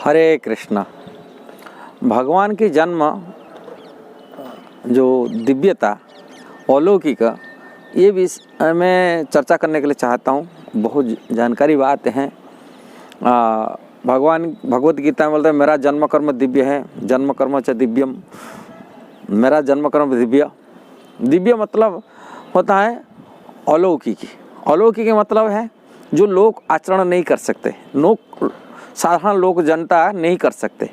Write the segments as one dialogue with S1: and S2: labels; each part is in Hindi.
S1: हरे कृष्णा। भगवान की जन्म जो दिव्यता अलौकिक, ये विषय मैं चर्चा करने के लिए चाहता हूँ। बहुत जानकारी बात है। भगवान भगवत गीता में बोलते हैं मेरा जन्म कर्म दिव्य है, जन्म कर्म च दिव्यम। मेरा जन्म कर्म दिव्य, दिव्य मतलब होता है अलौकिक। अलौकिक मतलब है जो लोग आचरण नहीं कर सकते, साधारण लोग जनता नहीं कर सकते,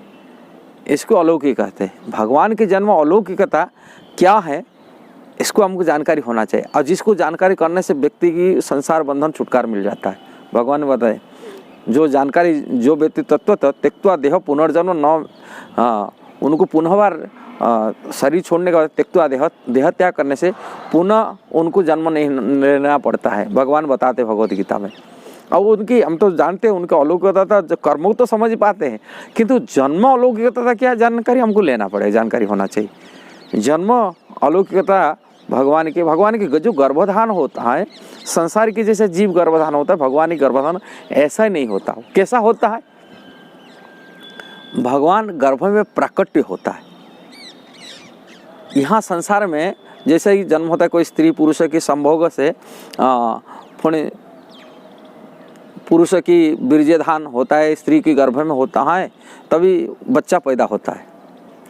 S1: इसको अलौकिक कहते हैं। भगवान के जन्म अलौकिकता क्या है, इसको हमको जानकारी होना चाहिए। और जिसको जानकारी करने से व्यक्ति की संसार बंधन छुटकारा मिल जाता है। भगवान ने बताए जो जानकारी, जो व्यक्ति तत्व त्यक्त्वा देह पुनर्जन्म न, उनको पुनः बार शरीर छोड़ने के बाद त्यक्त्वा देह त्याग करने से पुनः उनको जन्म नहीं लेना पड़ता है, भगवान बताते भगवत गीता में। और उनकी हम तो जानते हैं उनका अलौकिकता था, कर्मों तो समझ पाते हैं, किंतु जन्म अलौकिकता था क्या, जानकारी हमको लेना पड़ेगा, जानकारी होना चाहिए। जन्म अलौकिकता भगवान के जो गर्भधान होता है, संसार की जैसे जीव गर्भधान होता है, भगवान की गर्भधान ऐसा ही नहीं होता। कैसा होता है? भगवान गर्भ में प्राकट्य होता है। यहाँ संसार में जैसे ही जन्म होता है कोई स्त्री पुरुष के संभोग से, पुरुष की वीर्यधान होता है, स्त्री की गर्भ में होता है, तभी बच्चा पैदा होता है।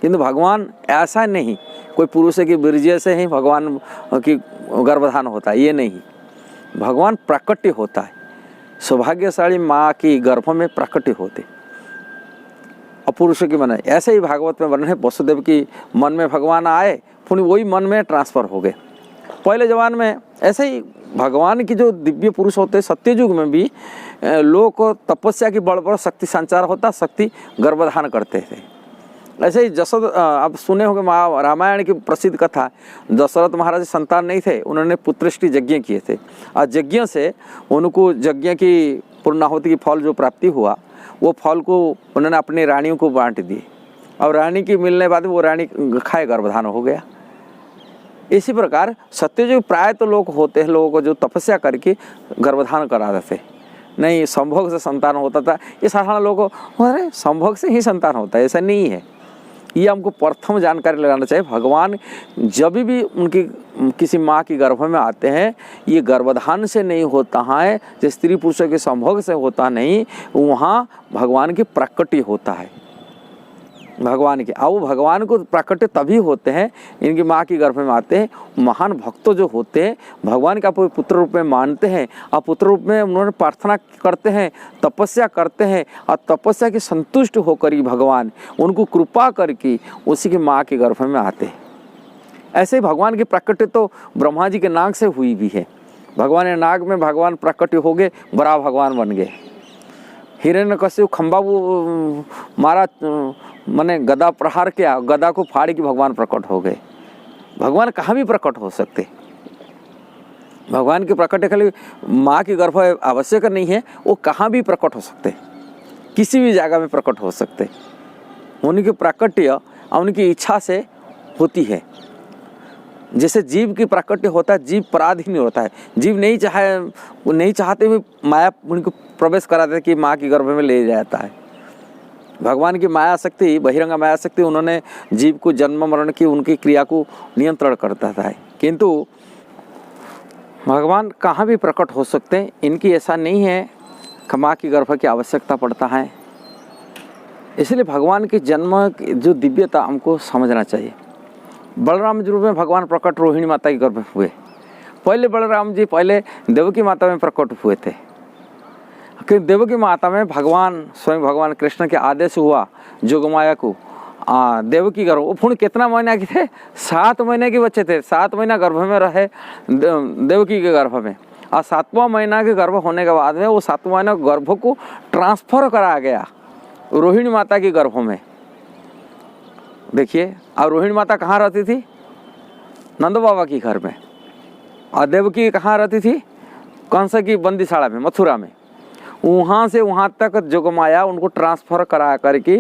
S1: किंतु भगवान ऐसा नहीं, कोई पुरुष की वीर्य से ही भगवान की गर्भधान होता है, ये नहीं। भगवान प्राकट्य होता है। सौभाग्यशाली माँ की गर्भ में प्राकट्य होते और पुरुष की मन। ऐसे ही भागवत में वर्णन है, वसुदेव की मन में भगवान आए, फिर वही मन में ट्रांसफर हो गए। पहले जमाने में ऐसे ही भगवान की जो दिव्य पुरुष होते, सत्ययुग में भी लोग को तपस्या की बड़ शक्ति संचार होता, शक्ति गर्भधान करते थे। ऐसे ही आप सुने होंगे रामायण की प्रसिद्ध कथा, दशरथ महाराज संतान नहीं थे, उन्होंने पुत्रष्टि यज्ञ किए थे और यज्ञ से उनको यज्ञ की पूर्णाहुति की फल जो प्राप्ति हुआ, वो फल को उन्होंने अपनी रानियों को बांट दिए और रानी की मिलने के बाद वो रानी खाए गर्भधान हो गया। इसी प्रकार सत्ययुग प्राय तो लोग होते हैं, लोगों को जो तपस्या करके गर्भधान करा देते, नहीं संभोग से संतान होता था। ये साधारण लोगों को अरे संभोग से ही संतान होता है, ऐसा नहीं है। ये हमको प्रथम जानकारी लगाना चाहिए। भगवान जब भी उनकी किसी माँ की गर्भ में आते हैं, ये गर्भधान से नहीं होता है, जो स्त्री पुरुष के संभोग से होता नहीं, वहाँ भगवान की प्राकट्य होता है। भगवान के और भगवान को प्राकट्य तभी होते हैं, इनकी माँ की गर्भ में आते हैं। महान भक्त जो होते हैं भगवान का पुत्र रूप में मानते हैं और पुत्र रूप में उन्होंने प्रार्थना करते हैं, तपस्या करते हैं और तपस्या के संतुष्ट होकर ही भगवान उनको कृपा करके उसी की माँ के गर्भ में आते हैं। ऐसे ही भगवान की प्राकट्य तो ब्रह्मा जी के नाग से हुई भी है। भगवान ने नाग में भगवान प्राकट्य हो गए, बड़ा भगवान बन गए। हिरण्यकश्यप खंबा वो मारा, मैंने गदा प्रहार किया, गदा को फाड़ के भगवान प्रकट हो गए। भगवान कहाँ भी प्रकट हो सकते। भगवान के प्रकट खाली माँ की गर्भ आवश्यक नहीं है, वो कहाँ भी प्रकट हो सकते, किसी भी जगह में प्रकट हो सकते। उनकी प्राकट्य उनकी इच्छा से होती है। जैसे जीव की प्राकट्य होता है, जीव पराधीन होता है। जीव नहीं चाहते हुए माया उनको प्रवेश कराते कि माँ की गर्भ में ले जाता है। भगवान की माया शक्ति, बहिरंग माया शक्ति, उन्होंने जीव को जन्म मरण की उनकी क्रिया को नियंत्रण करता था। किंतु भगवान कहाँ भी प्रकट हो सकते हैं, इनकी ऐसा नहीं है कि माँ की गर्भ की आवश्यकता पड़ता है। इसलिए भगवान के जन्म जो दिव्यता हमको समझना चाहिए। बलराम जी रूप में भगवान प्रकट रोहिणी माता की गर्भ में हुए। पहले बलराम जी पहले देवकी माता में प्रकट हुए थे, कि देवकी माता में भगवान स्वयं भगवान कृष्ण के आदेश हुआ जोगमाया को देवकी गर्भ। वो पुण्य कितना महीना के थे? 7 महीने के बच्चे थे। 7 महीना गर्भ में रहे देवकी के गर्भ में, और 7वां महीना के गर्भ होने के बाद में वो 7वां महीना गर्भ को ट्रांसफर करा गया रोहिणी माता की गर्भ में। देखिए, और रोहिणी माता कहाँ रहती थी? नंद बाबा की घर में। और देवकी कहाँ रहती थी? कंस की बंदीशाला में, मथुरा में। वहाँ से वहाँ तक जोगमाया उनको ट्रांसफर करा करके,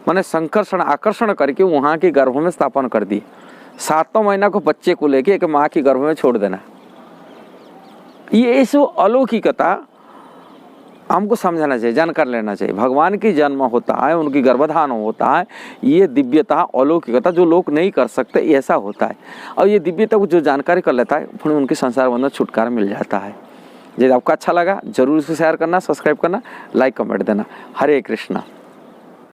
S1: मैंने संकर्षण आकर्षण करके वहाँ के गर्भ में स्थापन कर दी। 7वां महीना को बच्चे को लेके एक माँ की गर्भ में छोड़ देना, ये इस अलौकिकता हमको समझना चाहिए, जानकर लेना चाहिए। भगवान की जन्म होता है, उनकी गर्भधान होता है, ये दिव्यता अलौकिकता जो लोग नहीं कर सकते ऐसा होता है। और ये दिव्यता को जो जानकारी कर लेता है फिर उनके संसार बंधन छुटकारा मिल जाता है। यदि आपको अच्छा लगा जरूर इसे शेयर करना, सब्सक्राइब करना, लाइक कमेंट देना। हरे कृष्णा।